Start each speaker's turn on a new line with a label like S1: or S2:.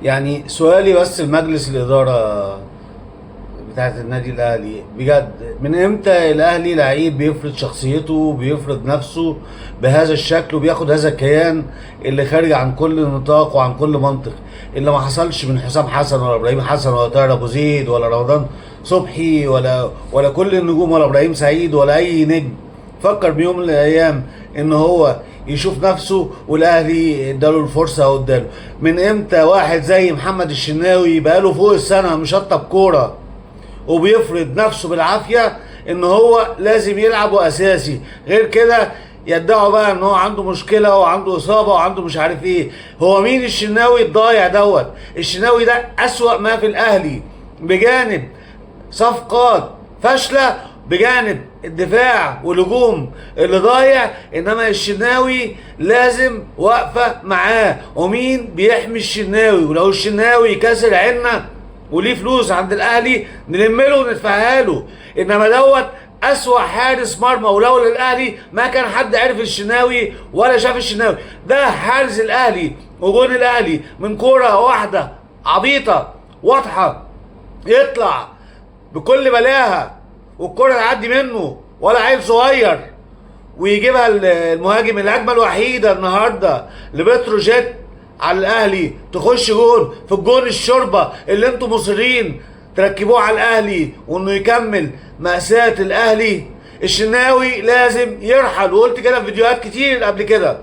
S1: يعني سؤالي بس لمجلس الإدارة بتاعت النادي الأهلي بجد، من إمتى الأهلي لعيب بيفرض شخصيته وبيفرض نفسه بهذا الشكل وبياخد هذا الكيان اللي خارج عن كل نطاق وعن كل منطق؟ اللي ما حصلش من حسام حسن ولا إبراهيم حسن ولا طاهر أبو زيد ولا رمضان صبحي ولا كل النجوم ولا إبراهيم سعيد ولا أي نجم فكر بيوم من الأيام إن هو يشوف نفسه والاهلي اداله الفرصه واداله. من امتى واحد زي محمد الشناوي بقاله فوق السنه مشطب كوره وبيفرض نفسه بالعافيه ان هو لازم يلعب واساسي؟ غير كده يدعوا بقى ان هو عنده مشكله وعنده اصابه وعنده مش عارف ايه. هو مين الشناوي الضايع دوت؟ الشناوي ده اسوأ ما في الاهلي، بجانب صفقات فاشله، بجانب الدفاع والهجوم اللي ضايع. انما الشناوي لازم واقفه معاه. ومين بيحمي الشناوي؟ ولو الشناوي كسر عنا وليه فلوس عند الاهلي نلم له وندفعها له. انما دوت اسوأ حارس مرمى، ولولا الاهلي ما كان حد عرف الشناوي ولا شاف الشناوي. ده حارس الاهلي وجون الاهلي من كوره واحده عبيطه واضحه يطلع بكل بلاها والكرة تعدي منه ولا عيل صغير ويجيبها المهاجم الاجمل وحيده النهارده لبتروجيت على الاهلي تخش جون في الجون الشوربه اللي انتم مصرين تركبوه على الاهلي وانه يكمل مأساة الاهلي. الشناوي لازم يرحل، وقلت كده في فيديوهات كتير قبل كده.